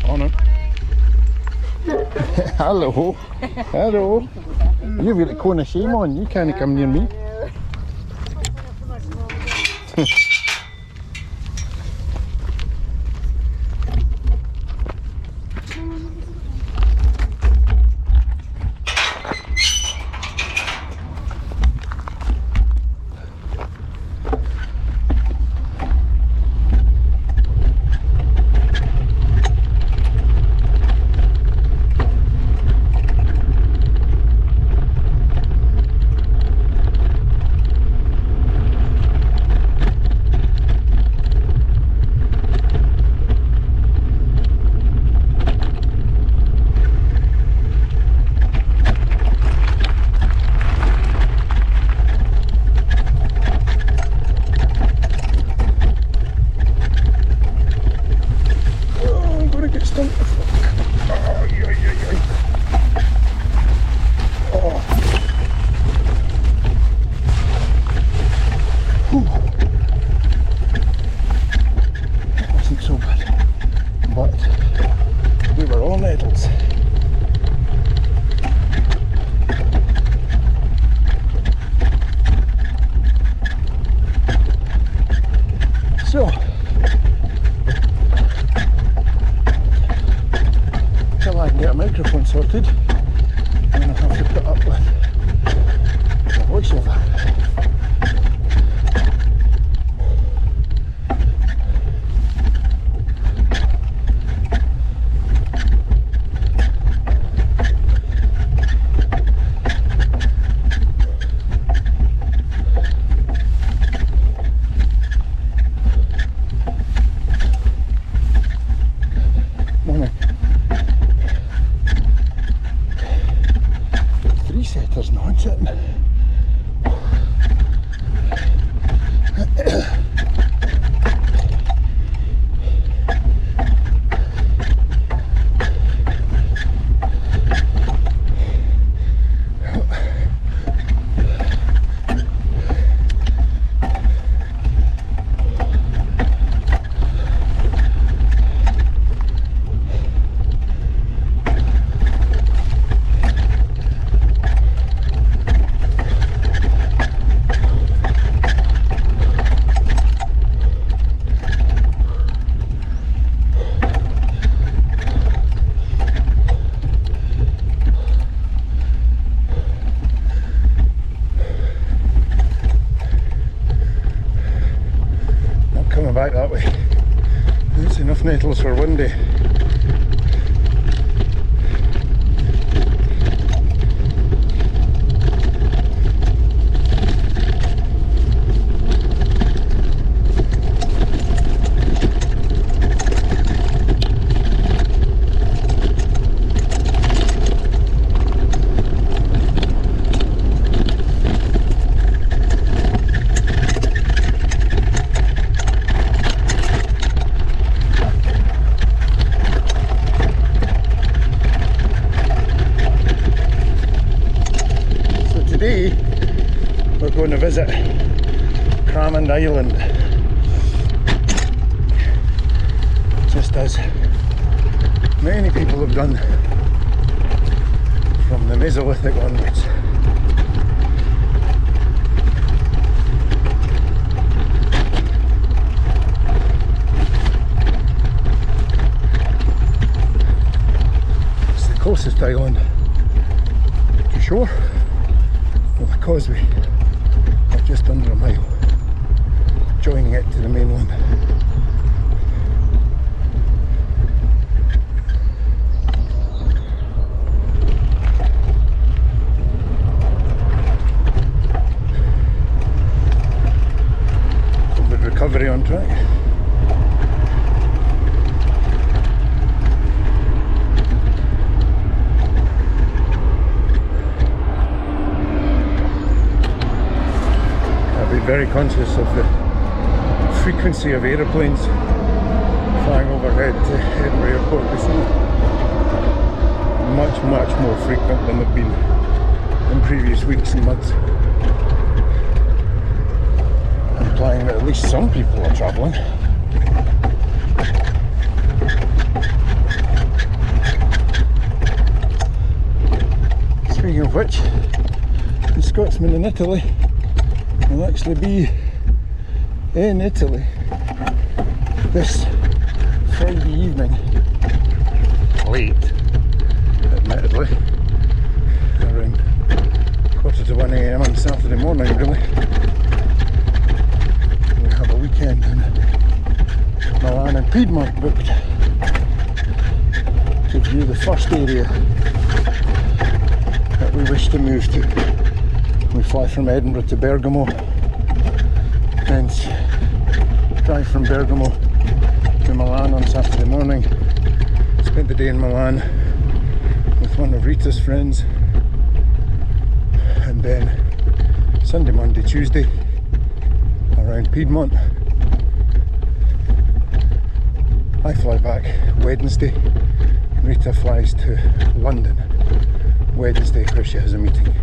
Morning. Hello. Hello. You've got a cone of shame on. You can't come near me. Sorted, and I'll have to put up with the voiceover. There's no one sitting. Back that way. There's enough nettles for one day. Today we're going to visit Cramond Island, just as many people have done from the Mesolithic onwards. It's the closest island to shore, with a causeway of just under a mile joining it to the mainland. COVID recovery on track. Very conscious of the frequency of aeroplanes flying overhead to Edinburgh Airport this year. Much more frequent than they've been in previous weeks and months, implying that at least some people are travelling. announcement in Italy. I'll actually be in Italy this Friday evening, late admittedly, around 1:45 AM on Saturday morning really. We have a weekend in Milan and Piedmont booked to view the first area that we wish to move to. We fly from Edinburgh to Bergamo and drive from Bergamo to Milan on Saturday morning. Spent the day in Milan with one of Rita's friends, and then Sunday, Monday, Tuesday around Piedmont. I fly back Wednesday. Rita flies to London Wednesday where she has a meeting.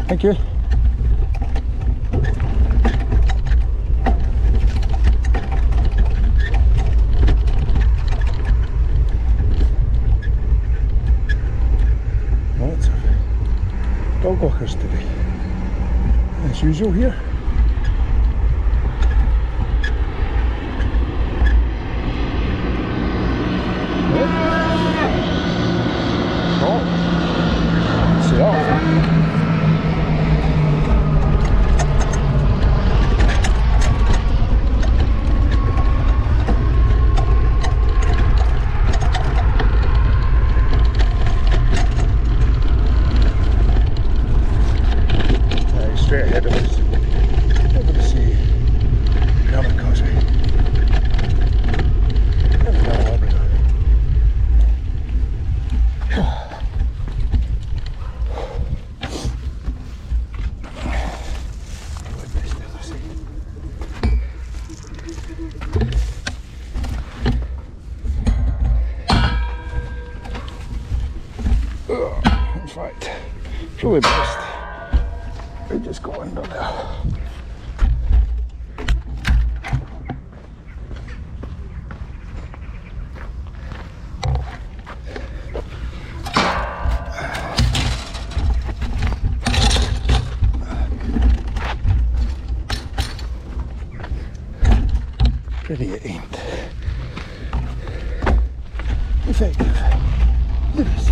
Thank you. Lots of dog walkers today, as usual here. Straight ahead of us, over the sea, Cramond causeway, Edinburgh, Labrador. In fact, probably best we just go under there. Pretty it ain't. Effective. It is.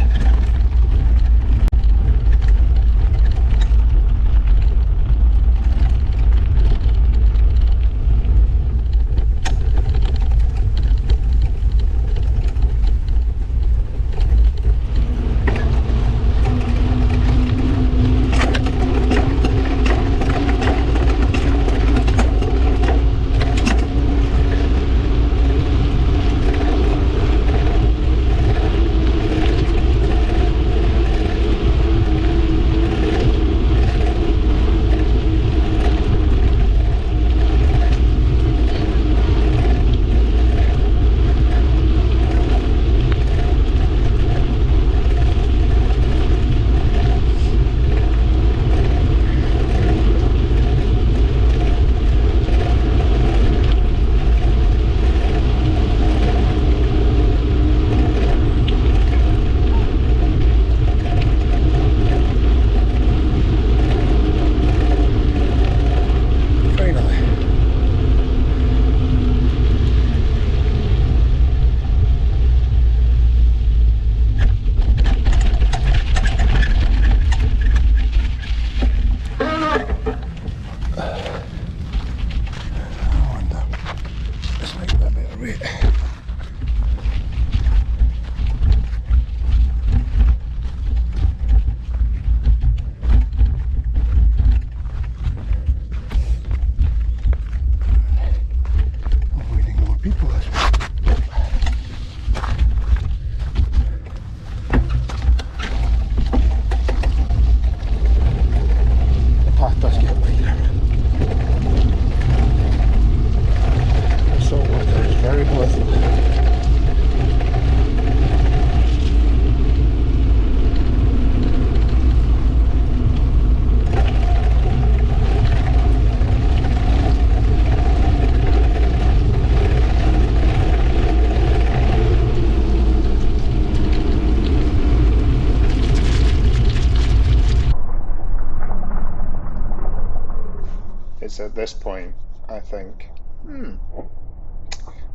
it's at this point I think,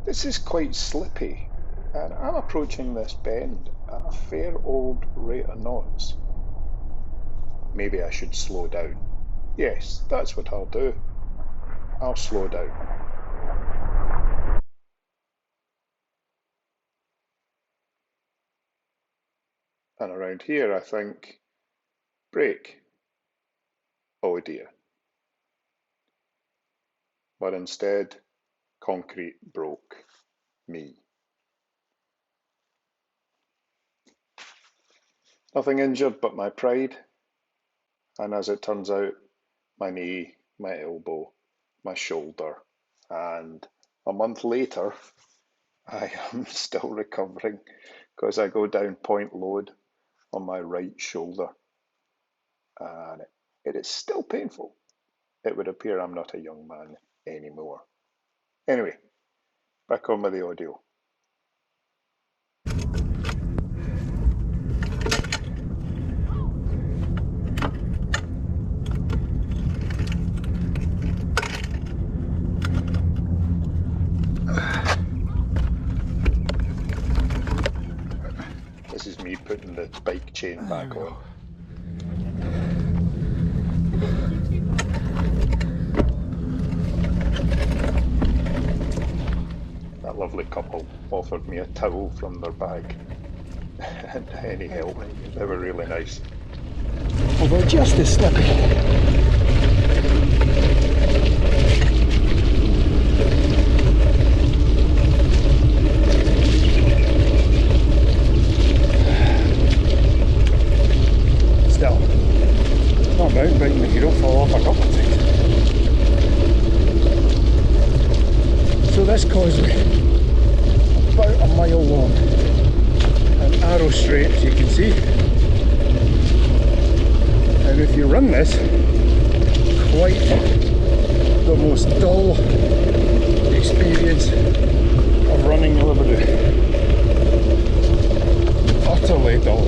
this is quite slippy, and I'm approaching this bend at a fair old rate of knots. Maybe I should slow down. Yes, that's what I'll do. I'll slow down. And around here I think, brake. Oh dear. But instead, concrete broke me. Nothing injured but my pride, and as it turns out, my knee, my elbow, my shoulder, and a month later, I am still recovering because I go down point load on my right shoulder, and it is still painful. It would appear I'm not a young man anymore. Anyway, back on with the audio. This is me putting the bike chain back on. That lovely couple offered me a towel from their bag and any help. They were really nice. Although just as slippy. Still, not mountain biking if you don't fall off a couple of times. So this causeway, about a mile long, an arrow straight as you can see. And if you run this, quite the most dull experience of running you'll ever do. Utterly dull.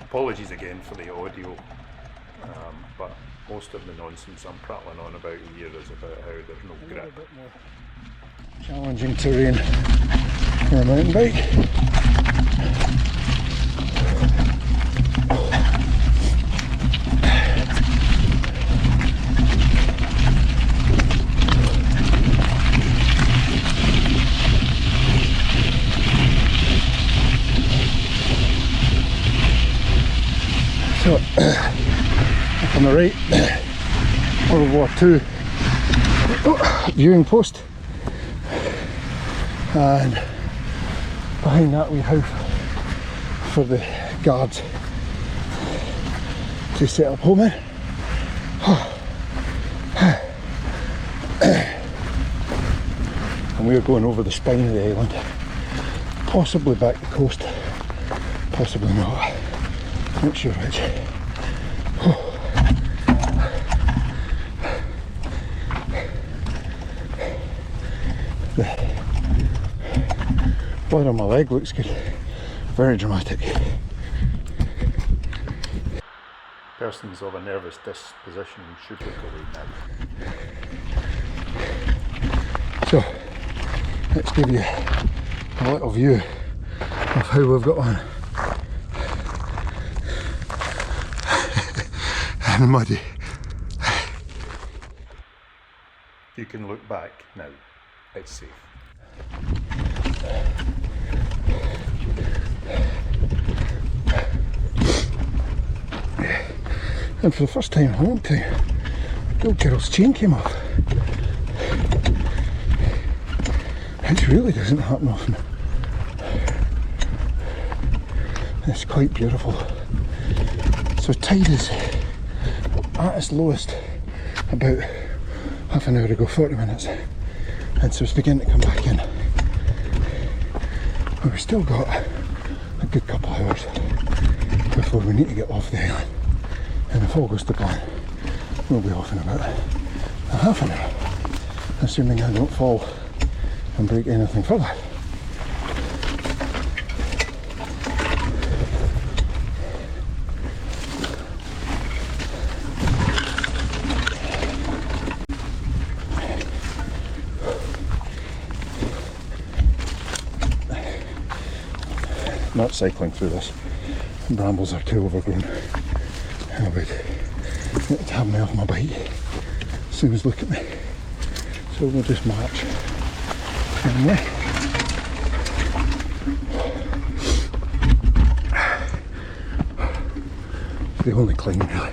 Apologies again for the audio, but most of the nonsense I'm prattling on about here is about how there's no grip. A bit more challenging terrain for a mountain bike. the right, World War II viewing post, and behind that we house for the guards to set up home in. And we're going over the spine of the island, possibly back the coast, possibly not, not sure which. The blood on my leg looks good, very dramatic. Persons of a nervous disposition should look away now. So, let's give you a little view of how we've got on. And muddy. You can look back now, it's safe. And for the first time in a long time, the old girl's chain came off. Which really doesn't happen often. It's quite beautiful. So tide is at its lowest about half an hour ago, 40 minutes. And so it's beginning to come back in. But we've still got a good couple of hours before we need to get off the island. And if all goes to plan, we'll be off in about a half an hour, assuming I don't fall and break anything further. Not cycling through this. The brambles are too overgrown. I would have me off my bike as soon as look at me. So we'll just march anyway. It's the only climb really.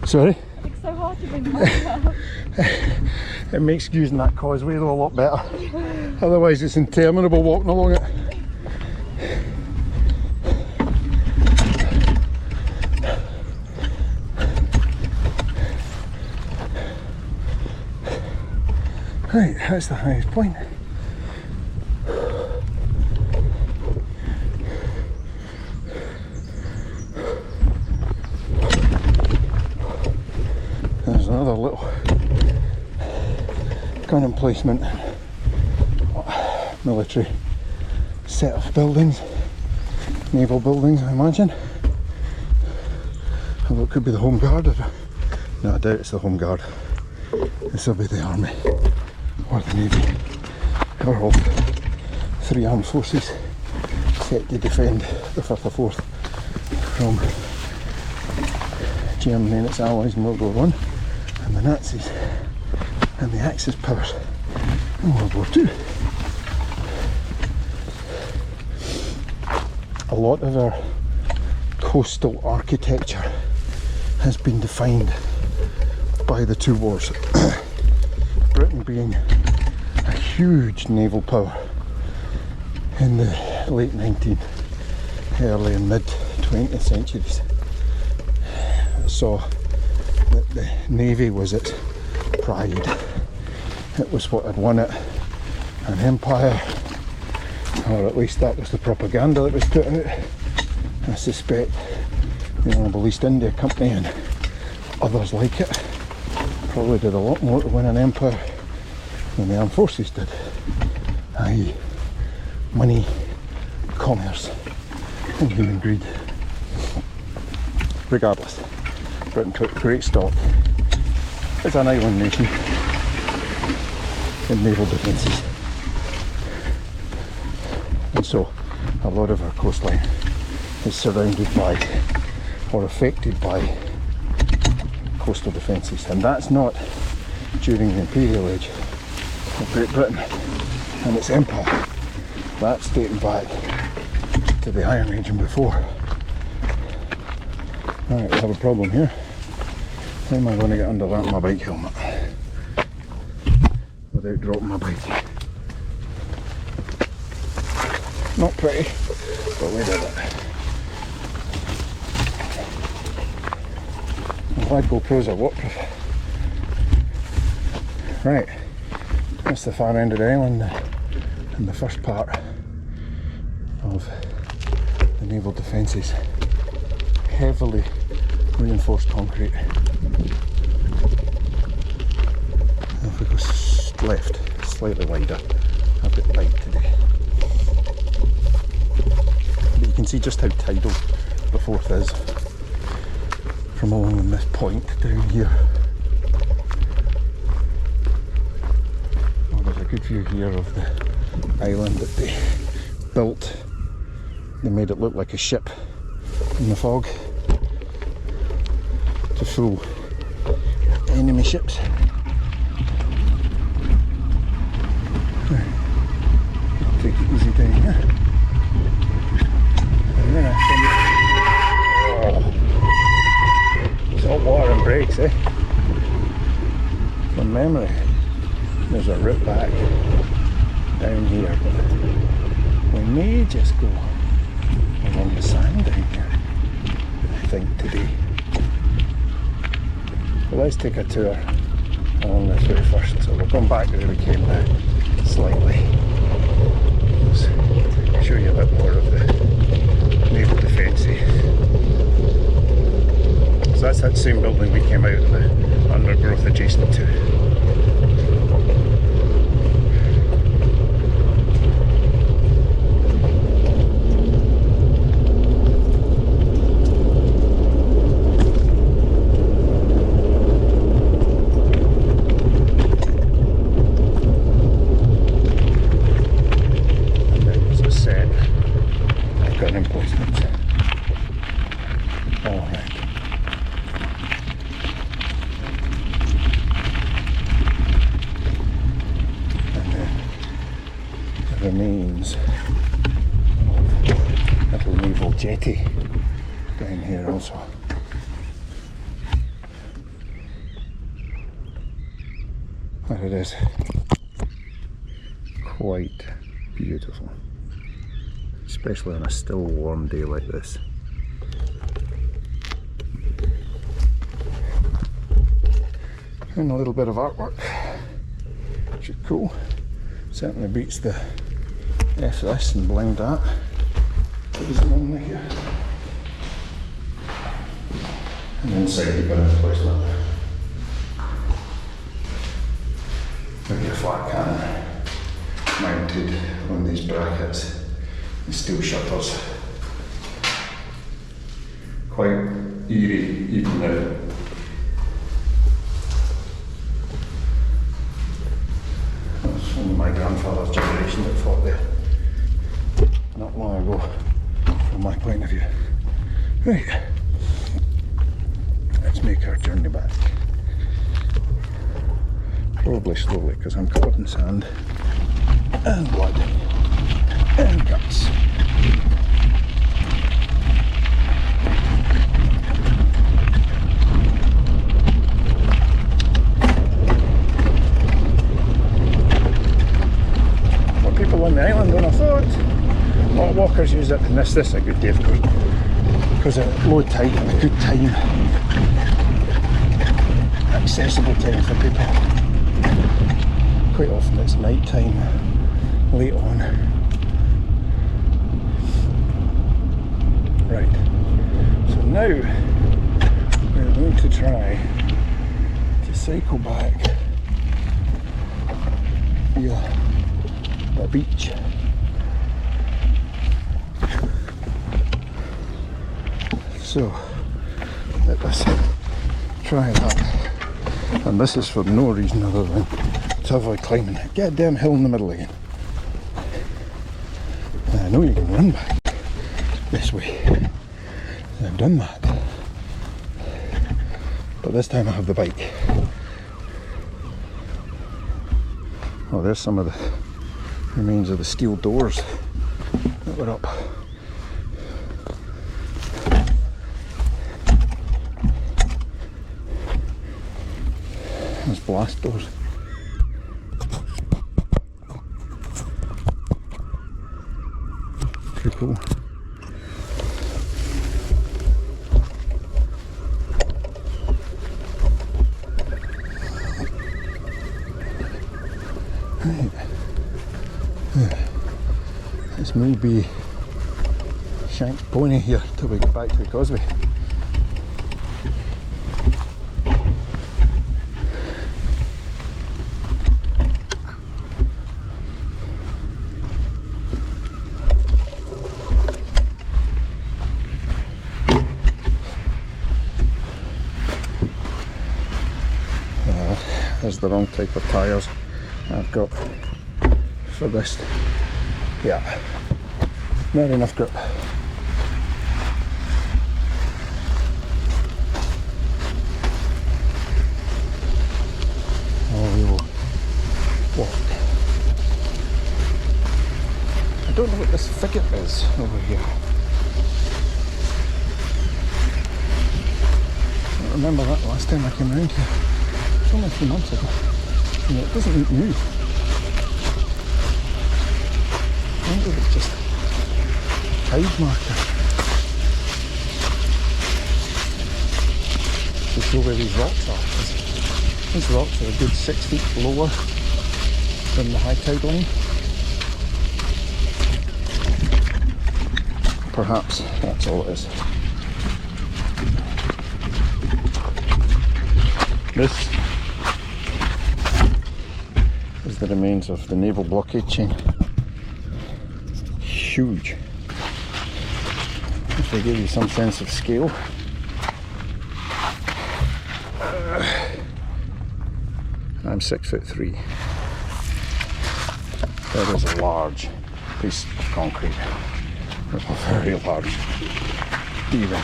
Sorry? It's so hard to bring the bike up. It makes using that causeway though a lot better. Otherwise it's interminable walking along it. Right, that's the highest point. There's another little gun emplacement, military set of buildings, naval buildings I imagine. Although it could be the Home Guard. No, I doubt it's the Home Guard. This will be the Army or the Navy or all three armed forces set to defend the 5th or 4th from Germany and its allies in World War I and the Nazis and the Axis powers in World War II. A lot of our coastal architecture has been defined by the two wars. Britain being a huge naval power in the late 19th, early and mid 20th centuries, saw that the navy was its pride. It was what had won it an empire, or at least that was the propaganda that was put out. I suspect the Honourable East India Company and others like it probably did a lot more to win an empire than the armed forces did, i.e. money, commerce and human greed. Regardless, Britain took great stock as an island nation in naval defences, and so a lot of our coastline is surrounded by or affected by coastal defences, and that's not during the imperial age of Great Britain and its empire. That's dating back to the Iron Age and before. Alright, we have a problem here. How am I going to get under that in my bike helmet without dropping my bike? Not pretty, but we did it. I'm glad GoPros are waterproof. Right, that's the far end of the island and the first part of the naval defences. Heavily reinforced concrete. If we go left, slightly wider, a bit light today. But you can see just how tidal the Forth is from along this point down here. Well, there's a good view here of the island that they built. They made it look like a ship in the fog to fool enemy ships. Take it easy down here. And then salt water and brakes, eh? From memory, there's a rip back down here, but we may just go along the sand down here, I think, today. But let's take a tour along this way first. So we're going back where we came now, slightly. Let's show you a bit more of the naval defences. So that's that same building we came out of the undergrowth adjacent to. Remains of a little naval jetty down here also. There it is. Quite beautiful, especially on a still warm day like this. And a little bit of artwork, which is cool. Certainly beats the F this and blind that. What is it normally here? And inside you've got an emplacement. Maybe a flat cannon mounted on these brackets and steel shutters. Quite eerie even now. My grandfather's generation that fought there not long ago, from my point of view. Right, let's make our journey back. Probably slowly because I'm covered in sand and blood and guts. people on the island on a thought. A lot of walkers use it, and this is a good day of course, because at low tide and a good time, accessible time for people. Quite often it's night time, late on. Right, so now we're going to try to cycle back via the beach. So let us try that, and this is for no reason other than to avoid climbing a goddamn hill in the middle again. And I know you can run back this way, I've done that, but this time I have the bike. Oh, there's some of the remains of the steel doors that were up. There's blast doors. Pretty cool. Right. This may be Shank's pony here till we get back to the causeway. There's the wrong type of tyres I've got for this. Yeah, not enough grip. Oh, we will walk. I don't know what this thicket is over here. I don't remember that last time I came around here. It's only 3 months ago. And it doesn't look new. I wonder if it's just tide marker to show where these rocks are. These rocks are a good 6 feet lower than the high tide line. Perhaps that's all it is. This is the remains of the naval blockade chain. Huge. If they give you some sense of scale. I'm 6'3". That is a large piece of concrete. A very large even.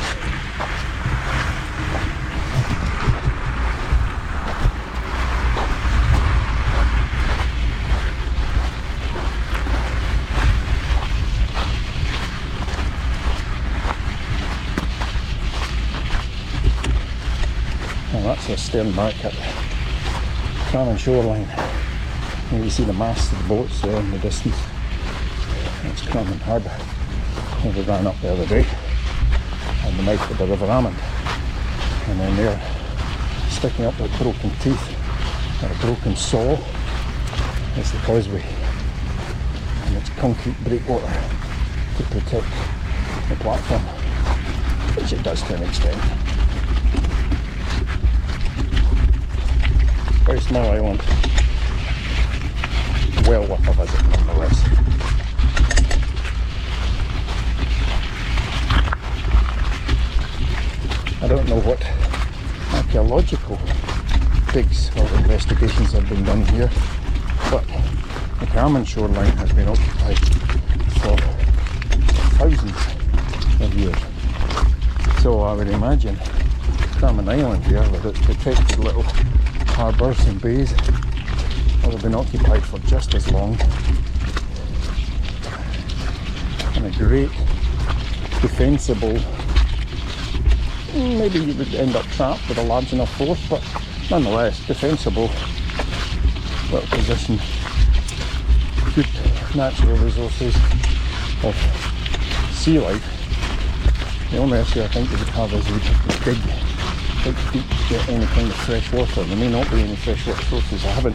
That's us staring back at the Cramond shoreline. And you see the masts of the boats there in the distance. That's Cramond Harbour. We ran up the other day on the mouth of the River Amond. And then there, sticking up like broken teeth or a broken saw, is the causeway. And it's concrete breakwater to protect the platform, which it does to an extent. Very small island, well worth a visit nonetheless. I don't know what archaeological digs or investigations have been done here, but the Cramond shoreline has been occupied for thousands of years. So I would imagine Cramond Island here, with its protected little harbours and bays, will have been occupied for just as long, and a great defensible, maybe you would end up trapped with a large enough force, but nonetheless defensible little position. Good natural resources of sea life. The only issue I think we would have is we'd have to dig deep to get any kind of fresh water. There may not be any freshwater sources. I'm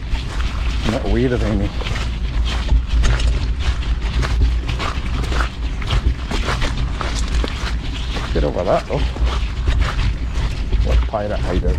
not aware of any. Get over that though. What a pirate hideout.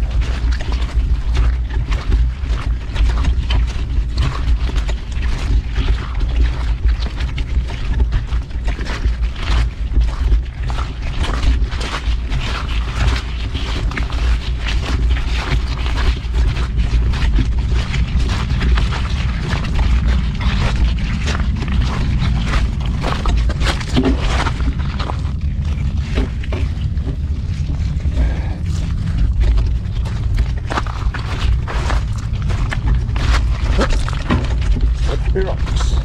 Rocks.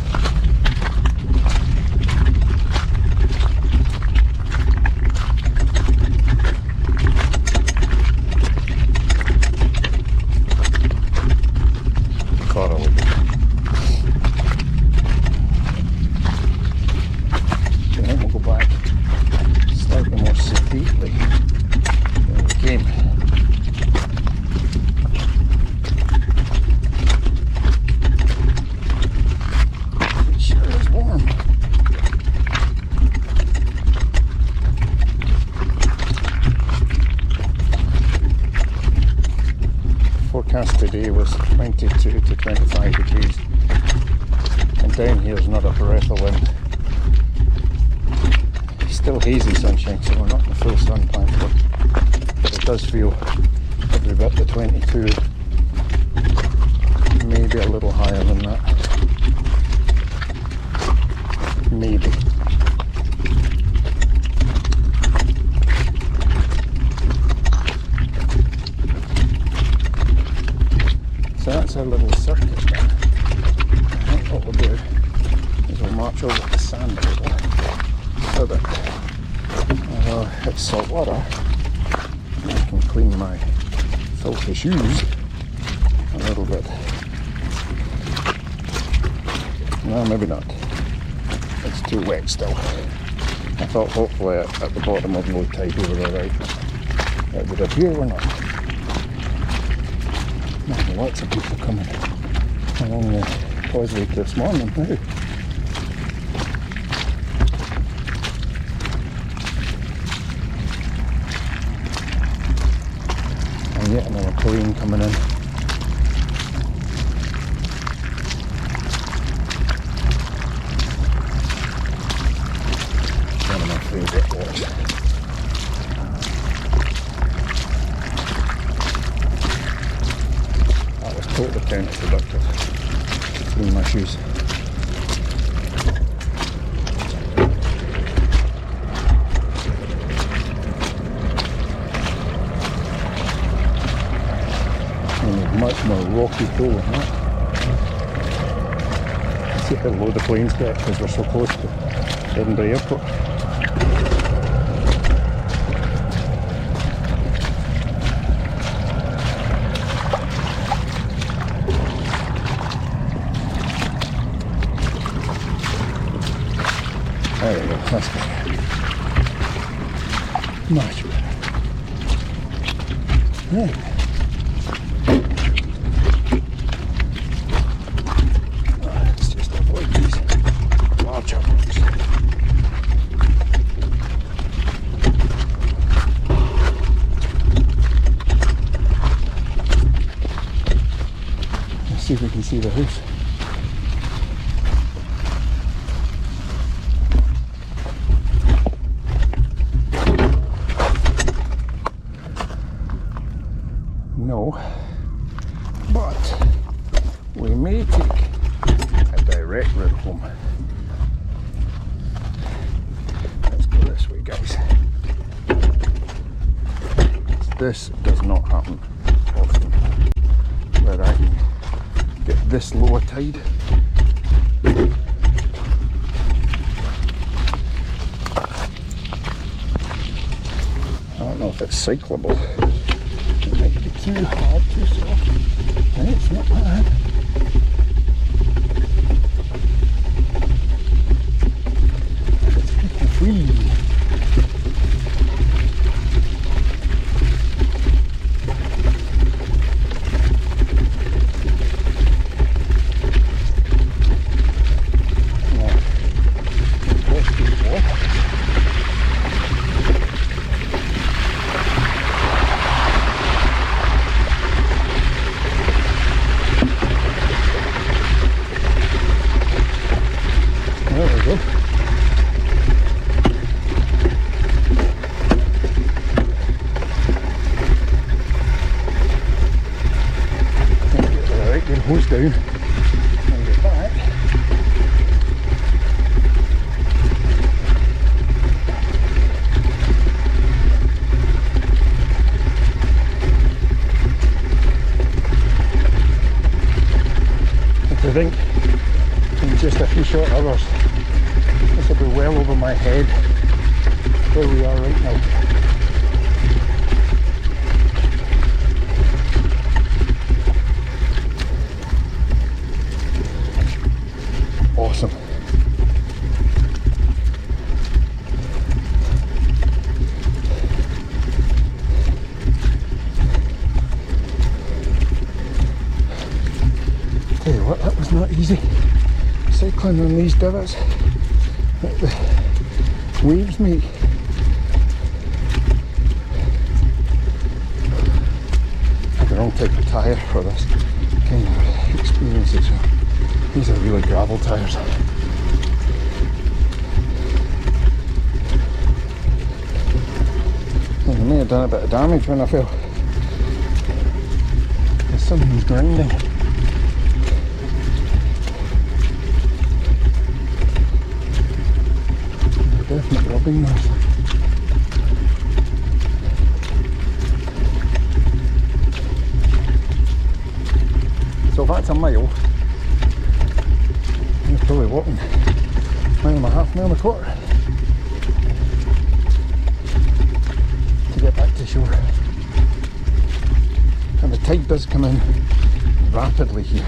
Coral. Then we'll go back slightly more sedately than we came. Forecast today was 22 to 25 degrees, and down here is not a breath of wind. Still hazy sunshine, so we're not in the full sun platform, but it does feel every bit the 22, maybe a little higher than that, maybe. So that's our little circuit there. I think what we'll do is we'll march over the sand a little so that it's salt water. I can clean my filthy shoes a little bit. No, maybe not. It's too wet still. I thought hopefully at the bottom of low tide we were alright. It would appear we're not. Lots of people coming along the causeway this morning now. And yet another plane coming in. One of my favourite walks. Totally counterproductive. Clean my shoes. And there's much more rocky flow than that. See how low the planes get because we're so close to Edinburgh Airport. There we go, that's better. Much better. There. Let's just avoid these larger rocks. Let's see if we can see the house. No, but we may take a direct route home. Let's go this way, guys. This does not happen often, where I can get this low a tide. I don't know if it's cyclable. It might be too hard, too soft. Hey, it's not bad. This will be well over my head where we are right now. Awesome. Tell you what, that was not easy. Cycling on these divots that the waves make. I have the wrong type of tyre for this kind of experience as well. These are really gravel tyres. And I may have done a bit of damage when I fell. There's something's grinding. Definite rubbing noise. So if that's a mile, you're probably walking a mile and a half, mile and a quarter to get back to shore. And the tide does come in rapidly here.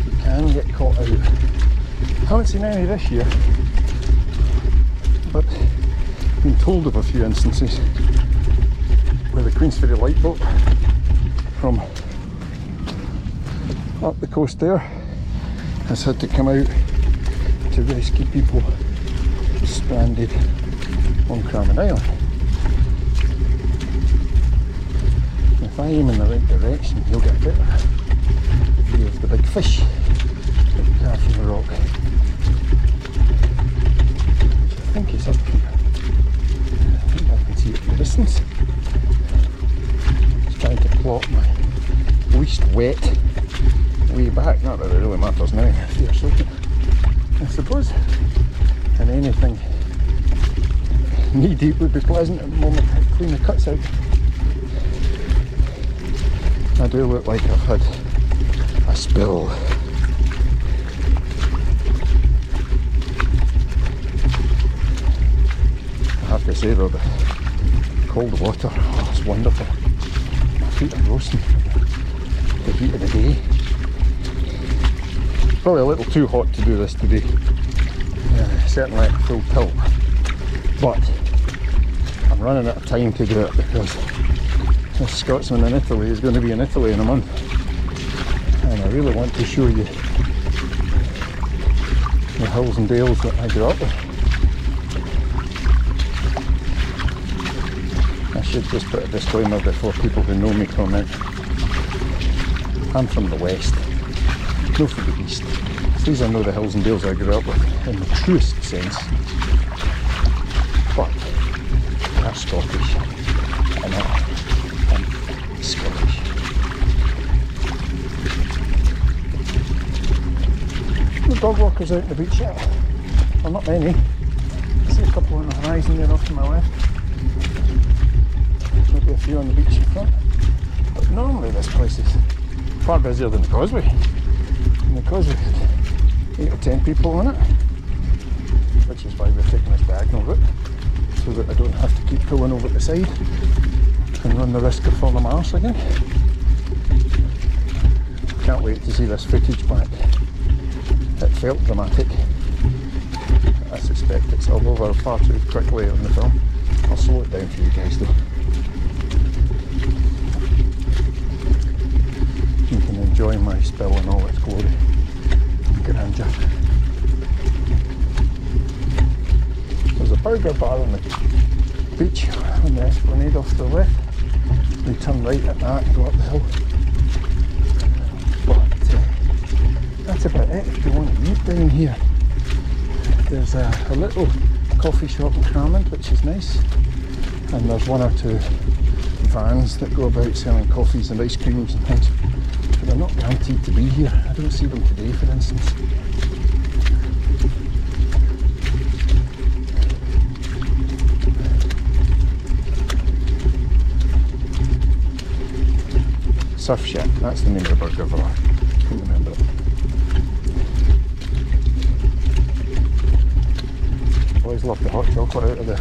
You can get caught out. I haven't seen any this year, but I've been told of a few instances where the Queensferry light boat from up the coast there has had to come out to rescue people stranded on Cramond Island. And if I aim in the right direction, you'll get a better view of the big fish that we have in the rock. I think it's up here. I think I can see it in the distance. Just trying to plot my least wet way back. Not that it really matters now if you're soaking, I suppose. And anything knee deep would be pleasant at the moment to clean the cuts out. I do look like I've had a spill. I have to say though, the cold water, oh, it's wonderful. My feet are roasting from the heat of the day. Probably a little too hot to do this today. Certainly at full tilt. But I'm running out of time to do it because this Scotsman in Italy is going to be in Italy in a month. And I really want to show you the hills and dales that I grew up with. I should just put a disclaimer before people who know me comment. I'm from the west, no from the east. So these are no the hills and dales I grew up with in the truest sense. But they are Scottish, and I'm Scottish. No dog walkers out on the beach yet. Well, not many. I see a couple on the horizon there off to my left. Maybe a few on the beach in front. But normally this place is far busier than the causeway. And the causeway had 8 or 10 people on it, which is why we're taking this diagonal route, so that I don't have to keep pulling over the side and run the risk of falling my arse again. Can't wait to see this footage back. It felt dramatic. I suspect it's all over far too quickly on the film. I'll slow it down for you guys though. You can enjoy my spill in all its glory and grandeur. There's a burger bar on the beach on the esplanade off to the left. We turn right at that and go up the hill. But that's about it if you want to eat down here. There's a little coffee shop in Cramond, which is nice, and there's 1 or 2 vans that go about selling coffees and ice creams and things, but they're not guaranteed to be here. I don't see them today, for instance. Surf Shack, that's the name of the burger bar. I couldn't remember it. love the hot chocolate out of there,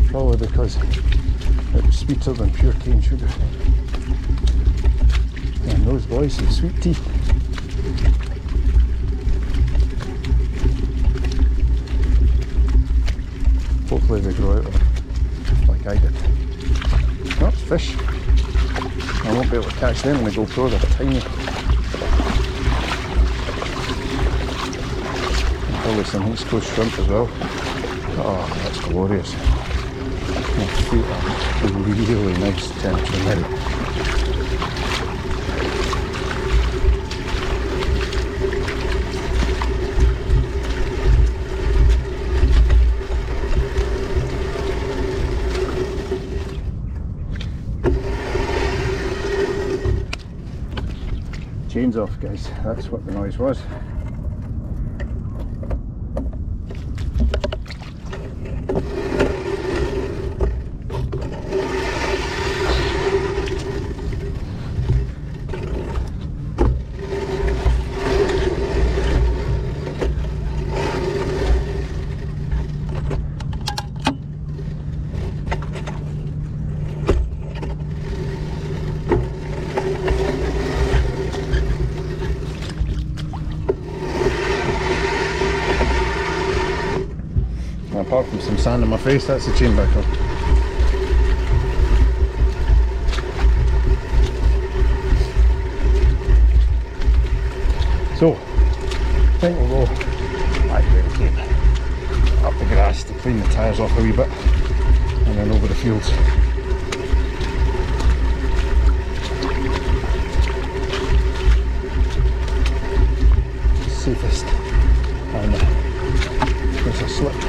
probably because it was sweeter than pure cane sugar. And those boys have sweet teeth. Hopefully they grow out of it, like I did. Oh, it's fish. I won't be able to catch them on the GoPro, they're tiny. Probably some East Coast shrimp as well. Oh, that's glorious. My feet are really nice temperature now. Chains off, guys, that's what the noise was. Apart from some sand on my face, that's the chain back on. So, I think we'll go back there again, up the grass to clean the tyres off a wee bit, and then over the fields. Safest. And there's a slip up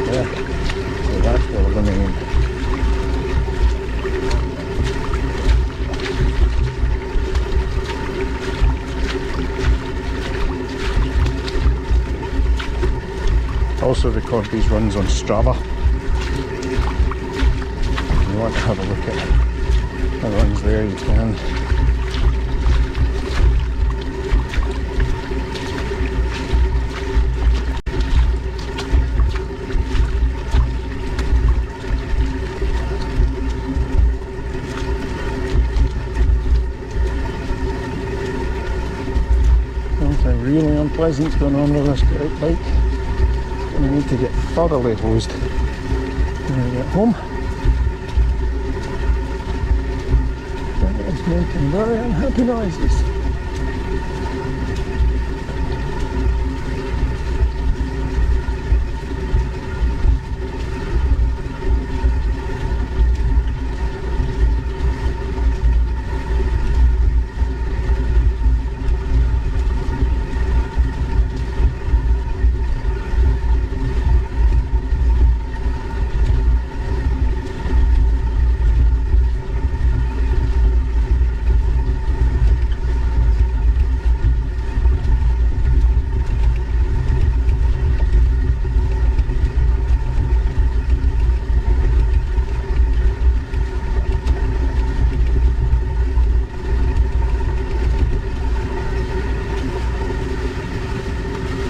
there, so that's where we're going to aim. I also record these runs on Strava. If you want to have a look at the runs there, you can. Really unpleasant going on with this great bike. I need to get thoroughly hosed when I get home. It's making very unhappy noises.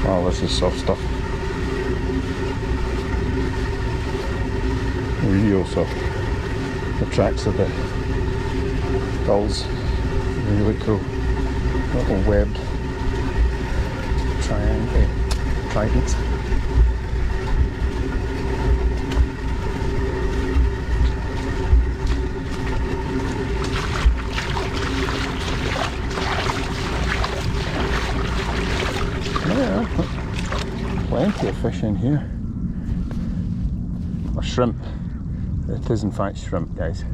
Oh, this is soft stuff. Real soft. The tracks of the gulls, really cool. Little webbed tridents. Yeah, plenty of fish in here. Or shrimp. It is in fact shrimp, guys.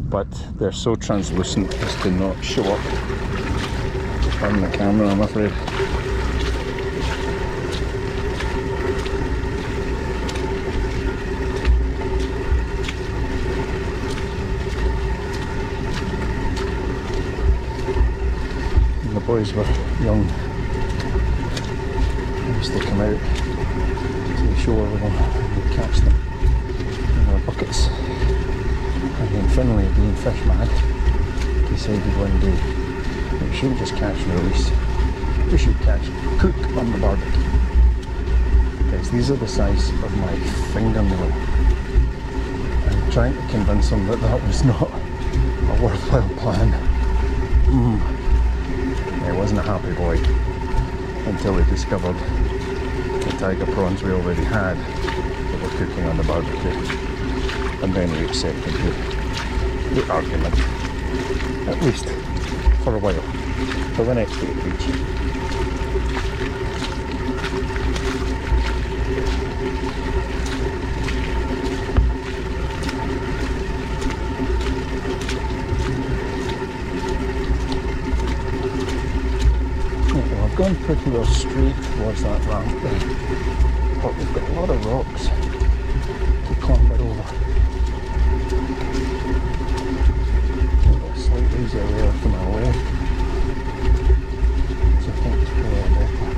But they're so translucent as to not show up on the camera, I'm afraid. The boys were young. I used to come out to the shore with them and we'd catch them in their buckets. And then Finlay, being fish mad, decided one day that we shouldn't just catch and release, we should catch and cook on the barbecue. Guys, these are the size of my fingernail. I'm trying to convince him that that was not a worthwhile plan. He wasn't a happy boy until he discovered the tiger prawns we already had that were cooking on the barbecue. And then he accepted the argument, at least for a while, for the next 8 weeks. Gone pretty well straight towards that ramp there, but we've got a lot of rocks to clamber over. Got a slight easier way from our left, so I think it's probably a better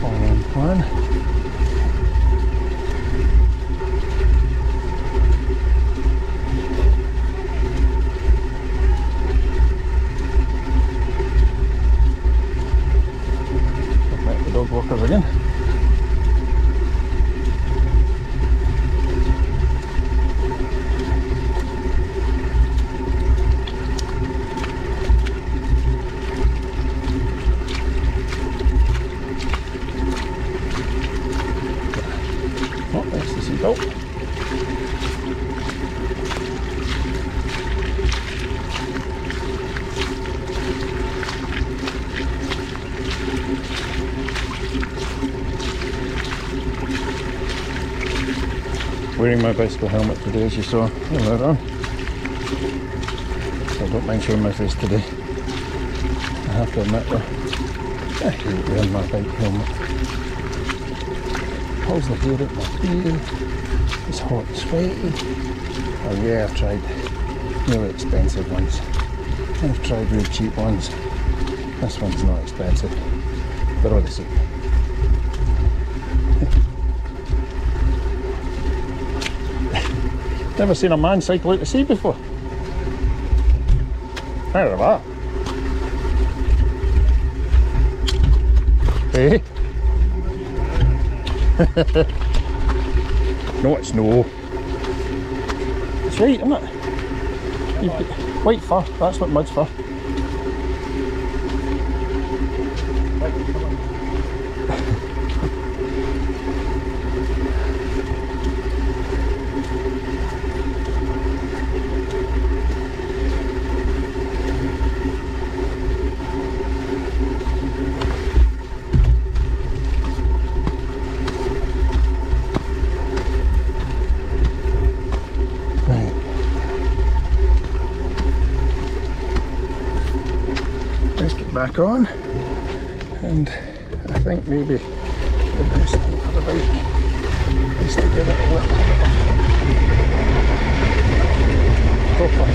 all-round plan. Walkers again. Oh, there's the seatbelt. Wearing my bicycle helmet today, as you saw earlier on. So I don't mind showing my face today. I have to admit though, I hate wearing my bike helmet. Pulls the hair out my beard, it's hot and sweaty. Oh yeah, I've tried really expensive ones. I've tried really cheap ones. This one's not expensive. They're all the same. Never seen a man cycle out to sea before. Heard of that? Hey? No, it's no. It's right, isn't it? White fur, that's what mud's for. Back on, and I think maybe the best thing for the bike is to give it a little bit of proper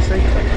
cycling.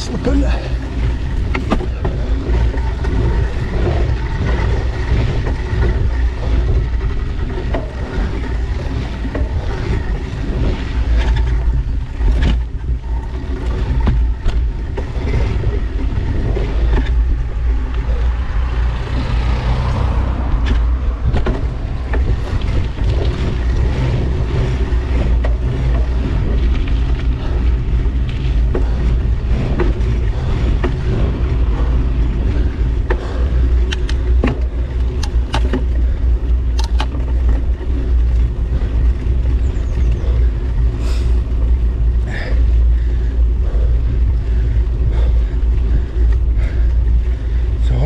slipping.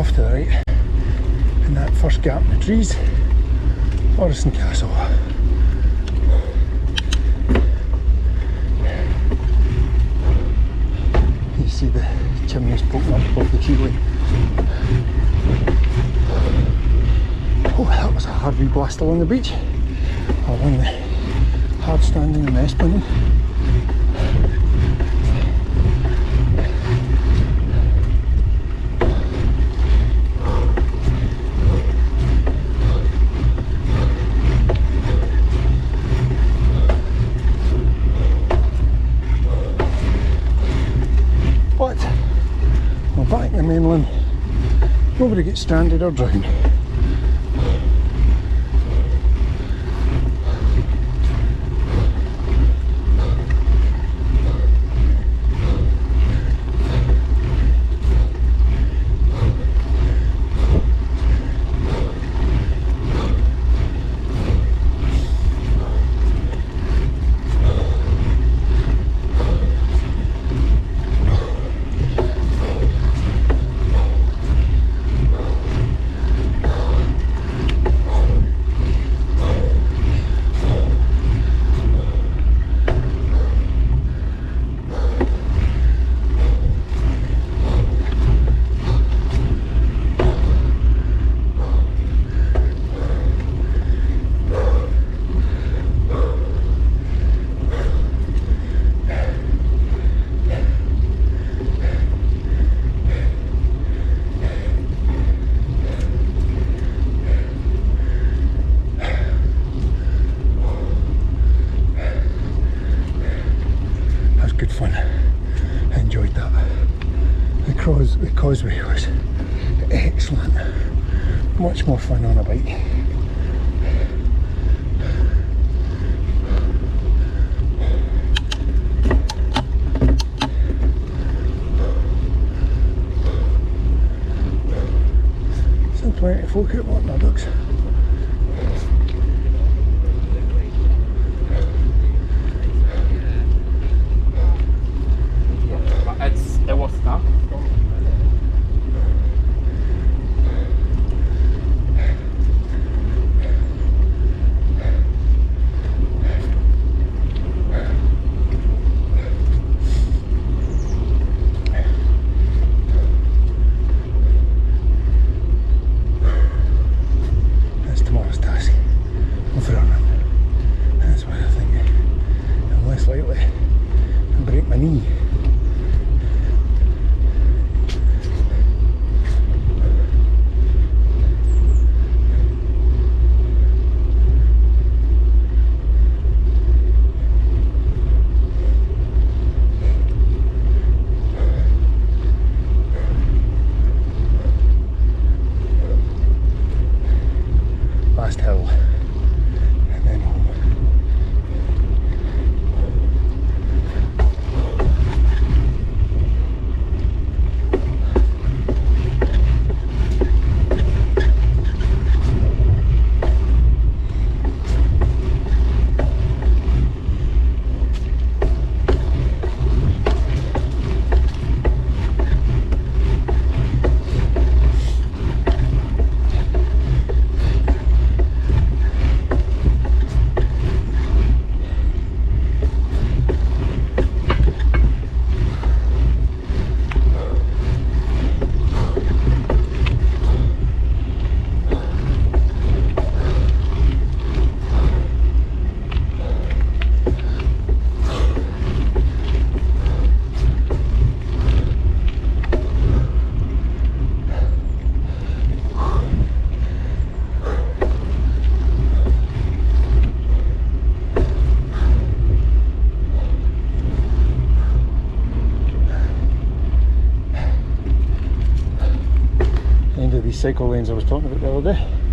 To the right, in that first gap in the trees, Forest Castle. You see the chimneys poking up above the treeway. Oh, that was a hard wee blast along the beach, along the hard standing and the esplanade. But we're back in the mainland, nobody gets stranded or drowned. The causeway was excellent, much more fun on a bike. Still plenty of folk out walking their dogs. It was stuck. That's tomorrow's task. Overrun. That's why I think I'm less likely to break my knee. Last hill, and then home. cycle lanes I was talking about the other day.